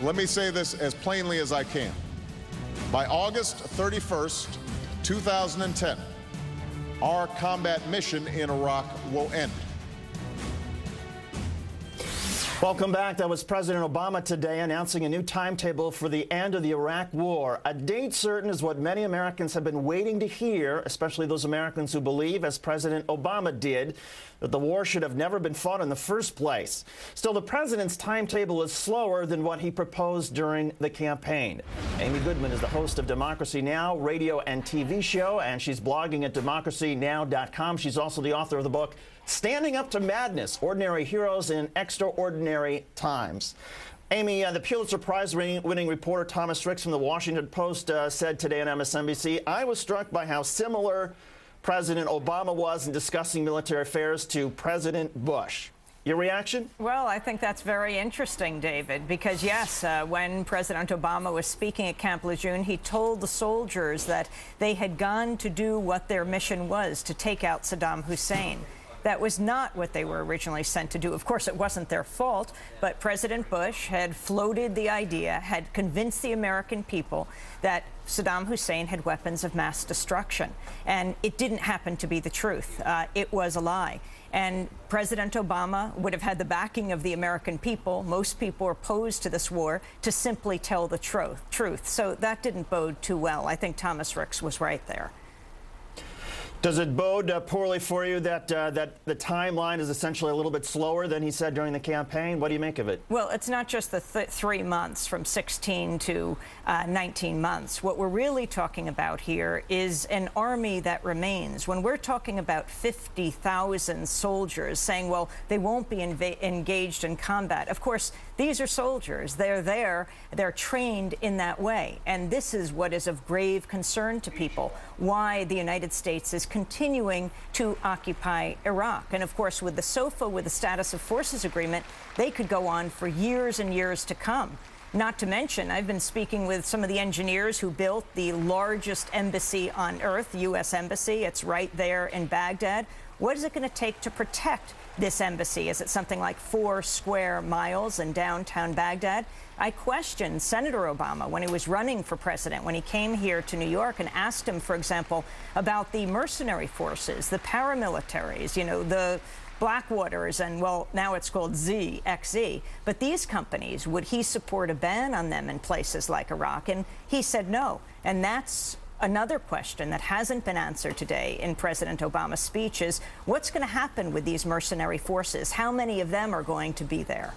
let me say this as plainly as I can. By August 31st, 2010, our combat mission in Iraq will end. Welcome back. That was President Obama today announcing a new timetable for the end of the Iraq War. A date certain is what many Americans have been waiting to hear, especially those Americans who believe, as President Obama did, that the war should have never been fought in the first place. Still, the president's timetable is slower than what he proposed during the campaign. Amy Goodman is the host of Democracy Now! Radio and TV show, and she's blogging at democracynow.com. She's also the author of the book Standing Up to Madness, Ordinary Heroes in Extraordinary Times. Amy, the Pulitzer Prize-winning reporter Thomas Ricks from the Washington Post said today on MSNBC, "I was struck by how similar President Obama was in discussing military affairs to President Bush." Your reaction? Well, I think that's very interesting, David, because, yes, when President Obama was speaking at Camp Lejeune, he told the soldiers that they had gone to do what their mission was, to take out Saddam Hussein. That was not what they were originally sent to do. Of course, it wasn't their fault, but President Bush had floated the idea, had convinced the American people that Saddam Hussein had weapons of mass destruction. And it didn't happen to be the truth. It was a lie. And President Obama would have had the backing of the American people. Most people are opposed to this war, to simply tell the truth. So that didn't bode too well. I think Thomas Ricks was right there. Does it bode poorly for you that the timeline is essentially a little bit slower than he said during the campaign? What do you make of it? Well, it's not just the 3 months from 16 to 19 months. What we're really talking about here is an army that remains. When we're talking about 50,000 soldiers saying, well, they won't be engaged in combat, of course, these are soldiers. They're there. They're trained in that way. And this is what is of grave concern to people, why the United States is continuing to occupy Iraq. And, of course, with the SOFA, with the Status of Forces Agreement, they could go on for years and years to come. Not to mention, I've been speaking with some of the engineers who built the largest embassy on earth, the U.S. Embassy. It's right there in Baghdad. What is it going to take to protect this embassy? Is it something like 4 square miles in downtown Baghdad? I questioned Senator Obama when he was running for president, when he came here to New York, and asked him, for example, about the mercenary forces, the paramilitaries, you know, the Blackwaters, and, well, now it's called XZ. But these companies, would he support a ban on them in places like Iraq? And he said no. And that's another question that hasn't been answered today in President Obama's speech is, what's going to happen with these mercenary forces? How many of them are going to be there?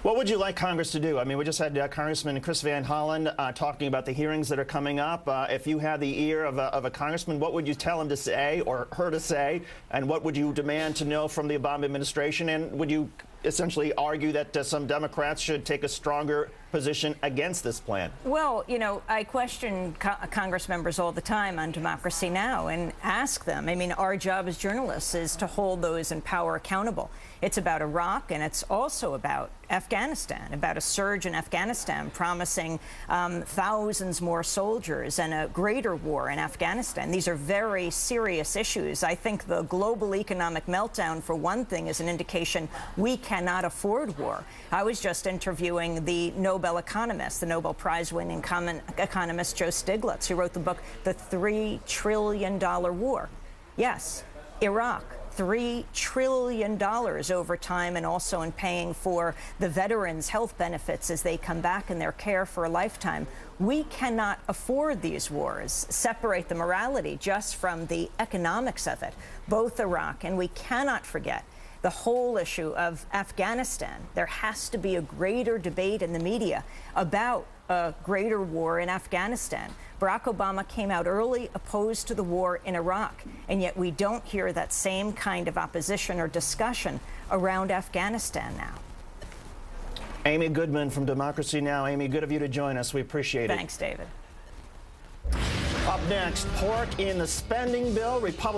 What would you like Congress to do? I mean, we just had Congressman Chris Van Hollen talking about the hearings that are coming up. If you had the ear of a congressman, what would you tell him to say or her to say? And what would you demand to know from the Obama administration? And would you essentially argue that some Democrats should take a stronger position against this plan? Well, you know, I question Congress members all the time on Democracy Now! And ask them. I mean, our job as journalists is to hold those in power accountable. It's about Iraq, and it's also about Afghanistan, about a surge in Afghanistan promising thousands more soldiers and a greater war in Afghanistan. These are very serious issues. I think the global economic meltdown, for one thing, is an indication we cannot afford war. I was just interviewing the Nobel economist, the Nobel Prize-winning economist Joe Stiglitz, who wrote the book, The $3 Trillion War. Yes, Iraq. $3 trillion over time, and also in paying for the veterans' health benefits as they come back in their care for a lifetime. We cannot afford these wars, separate the morality just from the economics of it, both Iraq, and we cannot forget the whole issue of Afghanistan. There has to be a greater debate in the media about a greater war in Afghanistan. Barack Obama came out early opposed to the war in Iraq, and yet we don't hear that same kind of opposition or discussion around Afghanistan now. Amy Goodman from Democracy Now! Amy, good of you to join us. We appreciate it. Thanks, David. Up next, pork in the spending bill. Republicans